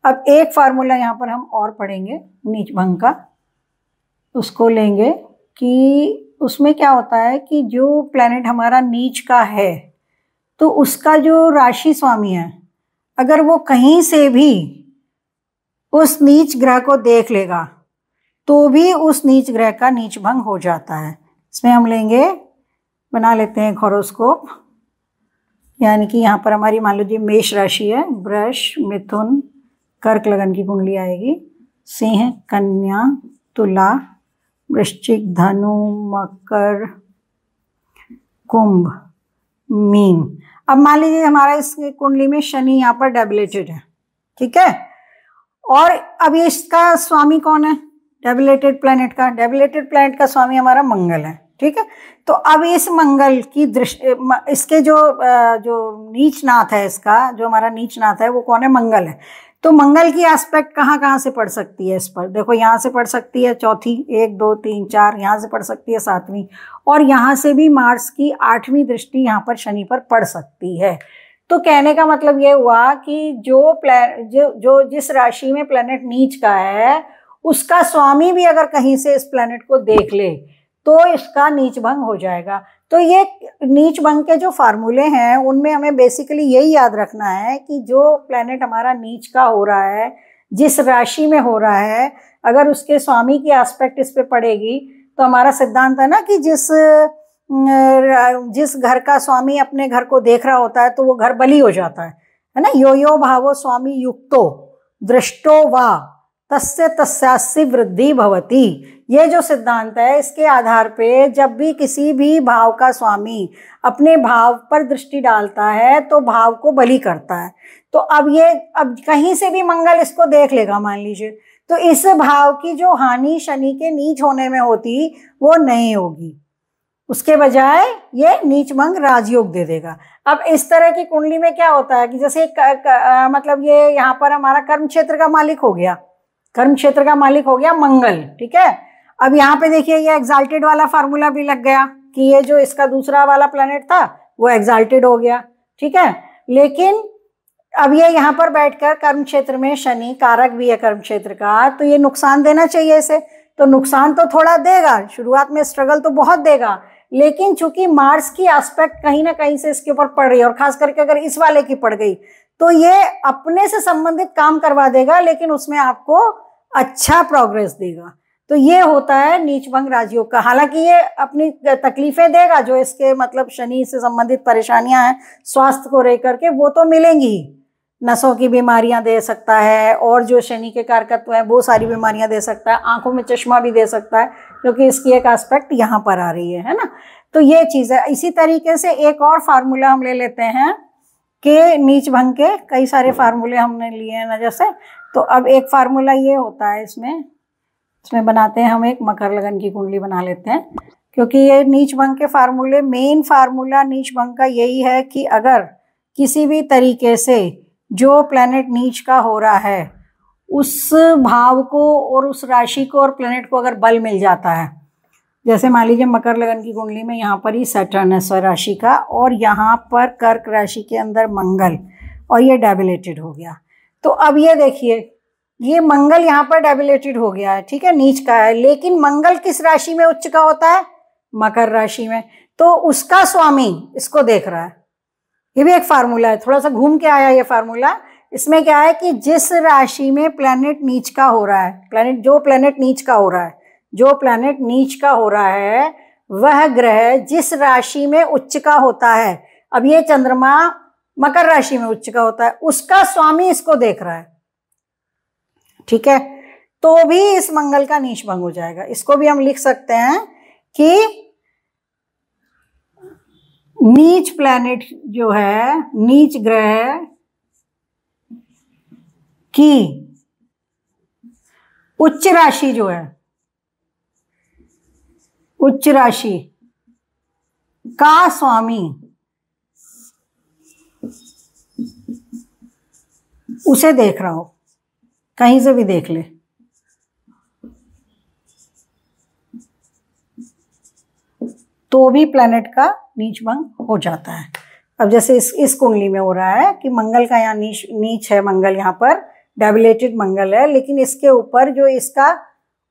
अब एक फार्मूला यहाँ पर हम और पढ़ेंगे नीच भंग का, उसको लेंगे कि उसमें क्या होता है कि जो प्लैनेट हमारा नीच का है तो उसका जो राशि स्वामी है, अगर वो कहीं से भी उस नीच ग्रह को देख लेगा तो भी उस नीच ग्रह का नीच भंग हो जाता है। इसमें हम लेंगे, बना लेते हैं हॉरोस्कोप, यानी कि यहाँ पर हमारी मान लीजिए मेष राशि है, वृष, मिथुन, कर्क लगन की कुंडली आएगी, सिंह, कन्या, तुला, वृश्चिक, धनु, मकर, कुंभ, मीन। अब मान लीजिए हमारा इस कुंडली में शनि यहाँ पर डेबिलेटेड है, ठीक है, और अब इसका स्वामी कौन है? डेबिलेटेड प्लैनेट का, डेबिलेटेड प्लैनेट का स्वामी हमारा मंगल है, ठीक है। तो अब इस मंगल की दृष्टि, इसके जो नीचनाथ है, इसका जो हमारा नीचनाथ है वो कौन है? मंगल है। तो मंगल की एस्पेक्ट कहाँ से पड़ सकती है इस पर? देखो यहाँ से पड़ सकती है चौथी, 1 2 3 4, यहाँ से पड़ सकती है 7वीं, और यहाँ से भी मार्स की 8वीं दृष्टि यहाँ पर शनि पर पड़ सकती है। तो कहने का मतलब ये हुआ कि जो जिस राशि में प्लैनेट नीच का है उसका स्वामी भी अगर कहीं से इस प्लैनेट को देख ले तो इसका नीच भंग हो जाएगा। तो ये नीच भंग के जो फार्मूले हैं उनमें हमें बेसिकली यही याद रखना है कि जो प्लैनेट हमारा नीच का हो रहा है, जिस राशि में हो रहा है, अगर उसके स्वामी की एस्पेक्ट इस पे पड़ेगी तो हमारा सिद्धांत है ना कि जिस घर का स्वामी अपने घर को देख रहा होता है तो वो घर बली हो जाता है ना। यो यो भावो स्वामी युक्तो दृष्टो वा तस्य तस्यास्य वृद्धि भवति। ये जो सिद्धांत है इसके आधार पे जब भी किसी भी भाव का स्वामी अपने भाव पर दृष्टि डालता है तो भाव को बली करता है। तो अब कहीं से भी मंगल इसको देख लेगा मान लीजिए, तो इस भाव की जो हानि शनि के नीच होने में होती वो नहीं होगी, उसके बजाय ये नीच भंग राजयोग दे देगा। अब इस तरह की कुंडली में क्या होता है कि जैसे मतलब ये यहाँ पर हमारा कर्म क्षेत्र का मालिक हो गया, कर्म क्षेत्र का मालिक हो गया मंगल, ठीक है। अब यहाँ पे देखिए ये एग्जाल्टेड वाला फार्मूला भी लग गया कि ये जो इसका दूसरा वाला प्लैनेट था वो एग्जाल्टेड हो गया, ठीक है। लेकिन अब ये यहाँ पर बैठकर कर्म क्षेत्र में शनि कारक भी है कर्म क्षेत्र का, तो ये नुकसान देना चाहिए इसे, तो नुकसान तो थोड़ा देगा, शुरुआत में स्ट्रगल तो बहुत देगा, लेकिन चूंकि मार्स की एस्पेक्ट कहीं ना कहीं से इसके ऊपर पड़ रही है और खास करके अगर इस वाले की पड़ गई तो ये अपने से संबंधित काम करवा देगा, लेकिन उसमें आपको अच्छा प्रोग्रेस देगा। तो ये होता है नीच भंग राजयोग का। हालांकि ये अपनी तकलीफें देगा, जो इसके मतलब शनि से संबंधित परेशानियां हैं स्वास्थ्य को लेकर के वो तो मिलेंगी, नसों की बीमारियां दे सकता है, और जो शनि के कारकत्व है वो सारी बीमारियां दे सकता है, आंखों में चश्मा भी दे सकता है क्योंकि इसकी एक एस्पेक्ट यहाँ पर आ रही है ना। तो ये चीज़ है। इसी तरीके से एक और फार्मूला हम ले लेते हैं कि नीच भंग के कई सारे फार्मूले हमने लिए हैं ना, जैसे तो अब एक फार्मूला ये होता है इसमें बनाते हैं हम एक मकर लगन की कुंडली बना लेते हैं, क्योंकि ये नीच भंग के फार्मूले, मेन फार्मूला नीच भंग का यही है कि अगर किसी भी तरीके से जो प्लैनेट नीच का हो रहा है उस भाव को और उस राशि को और प्लैनेट को अगर बल मिल जाता है, जैसे मान लीजिए मकर लगन की कुंडली में यहाँ पर ही सैटर्न है स्वराशि का, और यहाँ पर कर्क राशि के अंदर मंगल, और ये डेबिलेटेड हो गया। तो अब ये देखिए ये मंगल यहाँ पर डेबिलेटेड हो गया है, ठीक है, नीच का है, लेकिन मंगल किस राशि में उच्च का होता है? मकर राशि में। तो उसका स्वामी इसको देख रहा है। ये भी एक फार्मूला है, थोड़ा सा घूम के आया ये फार्मूला। इसमें क्या है कि जिस राशि में प्लैनेट नीच का हो रहा है, जो प्लैनेट नीच का हो रहा है वह ग्रह जिस राशि में उच्च का होता है, अब ये चंद्रमा मकर राशि में उच्च का होता है, उसका स्वामी इसको देख रहा है, ठीक है, तो भी इस मंगल का नीच भंग हो जाएगा। इसको भी हम लिख सकते हैं कि नीच प्लैनेट जो है, नीच ग्रह की उच्च राशि जो है, उच्च राशि का स्वामी उसे देख रहा हो, कहीं से भी देख ले, तो भी प्लैनेट का नीच भंग हो जाता है। अब जैसे इस कुंडली में हो रहा है कि मंगल का यहाँ नीच है, मंगल यहाँ पर डेबिलेटेड मंगल है, लेकिन इसके ऊपर जो इसका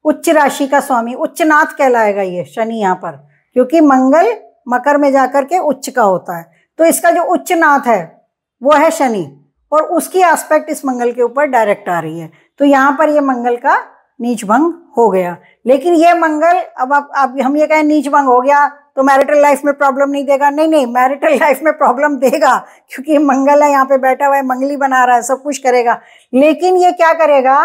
उच्च राशि का स्वामी, उच्चनाथ कहलाएगा ये शनि यहाँ पर, क्योंकि मंगल मकर में जाकर के उच्च का होता है। तो इसका जो उच्चनाथ है वो है शनि, और उसकी एस्पेक्ट इस मंगल के ऊपर डायरेक्ट आ रही है। तो यहाँ पर ये मंगल का नीच भंग हो गया। लेकिन ये मंगल, अब हम ये कहें नीच भंग हो गया तो मैरिटल लाइफ में प्रॉब्लम नहीं देगा, नहीं नहीं, मैरिटल लाइफ में प्रॉब्लम देगा, क्योंकि मंगल है यहाँ पे बैठा हुआ है, मंगली बना रहा है, सब कुछ करेगा। लेकिन ये क्या करेगा,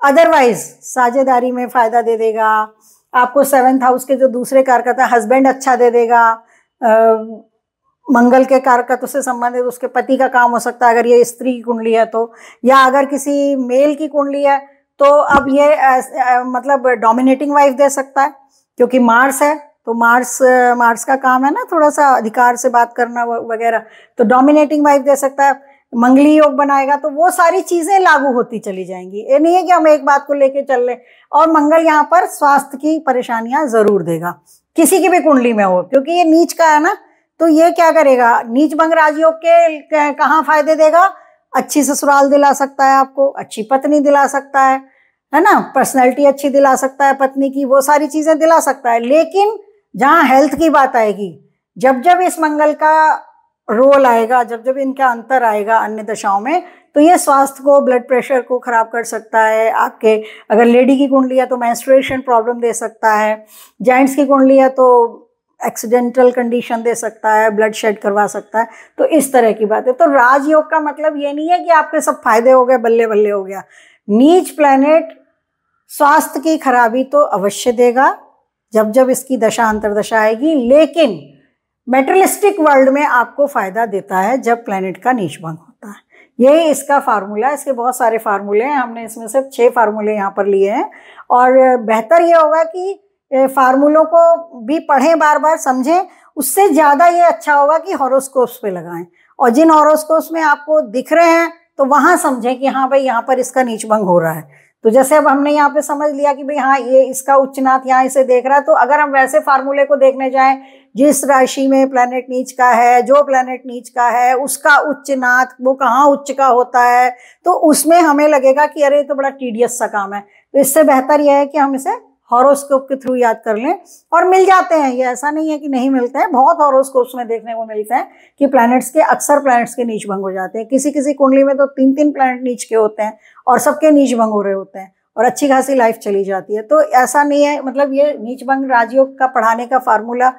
अदरवाइज साझेदारी में फायदा दे देगा आपको। 7th हाउस के जो दूसरे कारकर्ता, हस्बैंड अच्छा दे देगा, मंगल के कारकत्व से संबंधित उसके पति का काम हो सकता है अगर ये स्त्री की कुंडली है तो, या अगर किसी मेल की कुंडली है तो अब ये मतलब डोमिनेटिंग वाइफ दे सकता है, क्योंकि मार्स है, तो मार्स का काम है ना थोड़ा सा अधिकार से बात करना वगैरह, तो डोमिनेटिंग वाइफ दे सकता है। मंगली योग बनाएगा तो वो सारी चीजें लागू होती चली जाएंगी। ये नहीं है कि हम एक बात को लेके चल ले। और मंगल यहाँ पर स्वास्थ्य की परेशानियां जरूर देगा, किसी की भी कुंडली में हो, क्योंकि ये नीच का है ना। तो ये क्या करेगा, नीच भंग राजयोग के कहाँ फायदे देगा, अच्छी ससुराल दिला सकता है आपको, अच्छी पत्नी दिला सकता है ना, पर्सनैलिटी अच्छी दिला सकता है पत्नी की, वो सारी चीजें दिला सकता है। लेकिन जहाँ हेल्थ की बात आएगी, जब जब इस मंगल का रोल आएगा, जब जब इनका अंतर आएगा अन्य दशाओं में, तो ये स्वास्थ्य को, ब्लड प्रेशर को खराब कर सकता है आपके। अगर लेडी की कुंडली है तो मेंस्ट्रुएशन प्रॉब्लम दे सकता है, जेंट्स की कुंडली है तो एक्सीडेंटल कंडीशन दे सकता है, ब्लड शेड करवा सकता है। तो इस तरह की बात है। तो राजयोग का मतलब ये नहीं है कि आपके सब फायदे हो गए, बल्ले बल्ले हो गया। नीच प्लैनेट स्वास्थ्य की खराबी तो अवश्य देगा जब जब इसकी दशा अंतरदशा आएगी, लेकिन मेटेरियलिस्टिक वर्ल्ड में आपको फायदा देता है जब प्लैनेट का नीच भंग होता है। यही इसका फार्मूला है। इसके बहुत सारे फार्मूले हैं, हमने इसमें सिर्फ 6 फार्मूले यहाँ पर लिए हैं। और बेहतर ये होगा कि फार्मूलों को भी पढ़ें, बार बार समझें। उससे ज़्यादा ये अच्छा होगा कि हॉरोस्कोप्स पे लगाएं, और जिन हॉरोस्कोप्स में आपको दिख रहे हैं तो वहाँ समझें कि हाँ भाई यहाँ पर इसका नीच भंग हो रहा है। तो जैसे अब हमने यहाँ पे समझ लिया कि भाई हाँ ये इसका उच्चनाथ यहाँ इसे देख रहा है, तो अगर हम वैसे फार्मूले को देखने जाएं, जिस राशि में प्लैनेट नीच का है, जो प्लैनेट नीच का है उसका उच्चनाथ वो कहाँ उच्च का होता है, तो उसमें हमें लगेगा कि अरे तो बड़ा टीडियस सा काम है। तो इससे बेहतर यह है कि हम इसे हॉरोस्कोप के थ्रू याद कर लें, और मिल जाते हैं। ये ऐसा नहीं है कि नहीं मिलते हैं, बहुत हॉरोस्कोप्स में देखने को मिलते हैं कि प्लैनेट्स के, अक्सर प्लैनेट्स के नीच भंग हो जाते हैं। किसी किसी कुंडली में तो 3-3 प्लैनेट नीच के होते हैं और सबके नीच भंग हो रहे होते हैं और अच्छी खासी लाइफ चली जाती है। तो ऐसा नहीं है, मतलब ये नीच भंग राजयोग का पढ़ाने का फार्मूला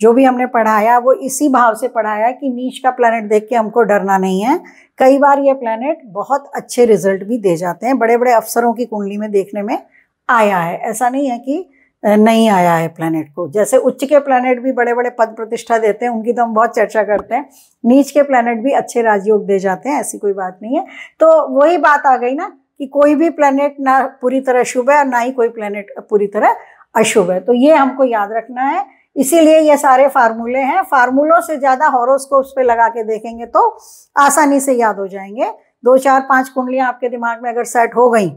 जो भी हमने पढ़ाया वो इसी भाव से पढ़ाया कि नीच का प्लैनेट देख के हमको डरना नहीं है। कई बार ये प्लैनेट बहुत अच्छे रिजल्ट भी दे जाते हैं, बड़े बड़े अफसरों की कुंडली में देखने में आया है। ऐसा नहीं है कि नहीं आया है प्लैनेट को। जैसे उच्च के प्लैनेट भी बड़े बड़े पद प्रतिष्ठा देते हैं, उनकी तो हम बहुत चर्चा करते हैं। नीच के प्लैनेट भी अच्छे राजयोग दे जाते हैं, ऐसी कोई बात नहीं है। तो वही बात आ गई ना कि कोई भी प्लैनेट ना पूरी तरह शुभ है और ना ही कोई प्लैनेट पूरी तरह अशुभ है। तो ये हमको याद रखना है, इसीलिए ये सारे फार्मूले हैं। फार्मूलों से ज़्यादा हॉरोस्कोप्स पे लगा के देखेंगे तो आसानी से याद हो जाएंगे। 2, 4, 5 कुंडलियाँ आपके दिमाग में अगर सेट हो गई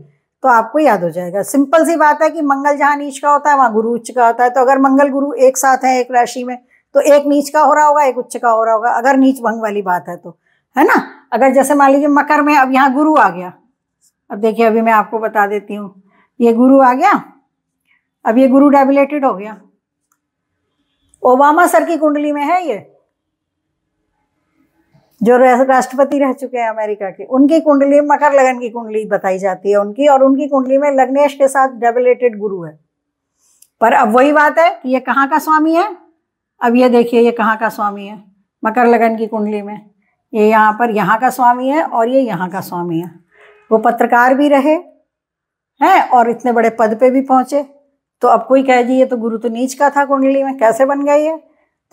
तो आपको याद हो जाएगा। सिंपल सी बात है कि मंगल जहाँ नीच का होता है वहाँ गुरु उच्च का होता है। तो अगर मंगल गुरु एक साथ है एक राशि में तो एक नीच का हो रहा होगा, एक उच्च का हो रहा होगा, अगर नीच भंग वाली बात है तो, है ना। अगर जैसे मान लीजिए मकर में अब यहाँ गुरु आ गया, अब देखिए अभी मैं आपको बता देती हूँ, ये गुरु आ गया, अब ये गुरु डेबिलेटेड हो गया। ओबामा सर की कुंडली में है ये, जो राष्ट्रपति रह चुके हैं अमेरिका के, उनकी कुंडली मकर लगन की कुंडली बताई जाती है उनकी, और उनकी कुंडली में लग्नेश के साथ डेबिलेटेड गुरु है। पर अब वही बात है कि ये कहाँ का स्वामी है। अब ये देखिए ये कहाँ का स्वामी है, मकर लगन की कुंडली में ये यहाँ पर यहाँ का स्वामी है और ये यहाँ का स्वामी है। वो पत्रकार भी रहे हैं और इतने बड़े पद पे भी पहुंचे। तो अब कोई कहे जी ये तो गुरु तो नीच का था कुंडली में, कैसे बन गया ये।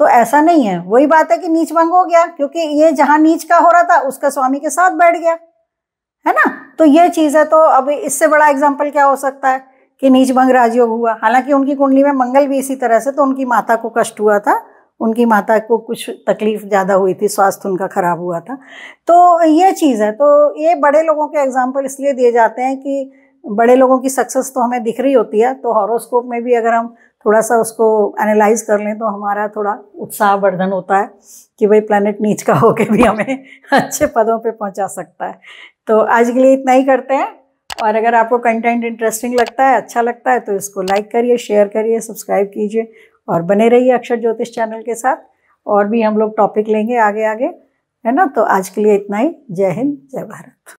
तो ऐसा नहीं है, वही बात है कि नीच भंग हो गया, क्योंकि ये जहाँ नीच का हो रहा था उसका स्वामी के साथ बैठ गया, है ना। तो ये चीज़ है। तो अब इससे बड़ा एग्जाम्पल क्या हो सकता है कि नीच भंग राजयोग हुआ। हालांकि उनकी कुंडली में मंगल भी इसी तरह से, तो उनकी माता को कष्ट हुआ था, उनकी माता को कुछ तकलीफ ज़्यादा हुई थी, स्वास्थ्य उनका खराब हुआ था। तो ये चीज़ है। तो ये बड़े लोगों के एग्जाम्पल इसलिए दिए जाते हैं कि बड़े लोगों की सक्सेस तो हमें दिख रही होती है, तो हॉरोस्कोप में भी अगर हम थोड़ा सा उसको एनालाइज कर लें तो हमारा थोड़ा उत्साह वर्धन होता है कि भाई प्लैनेट नीच का होके भी हमें अच्छे पदों पे पहुंचा सकता है। तो आज के लिए इतना ही करते हैं। और अगर आपको कंटेंट इंटरेस्टिंग लगता है, अच्छा लगता है, तो इसको लाइक करिए, शेयर करिए, सब्सक्राइब कीजिए और बने रहिए अक्षर ज्योतिष चैनल के साथ। और भी हम लोग टॉपिक लेंगे आगे आगे, है ना। तो आज के लिए इतना ही। जय हिंद, जय भारत।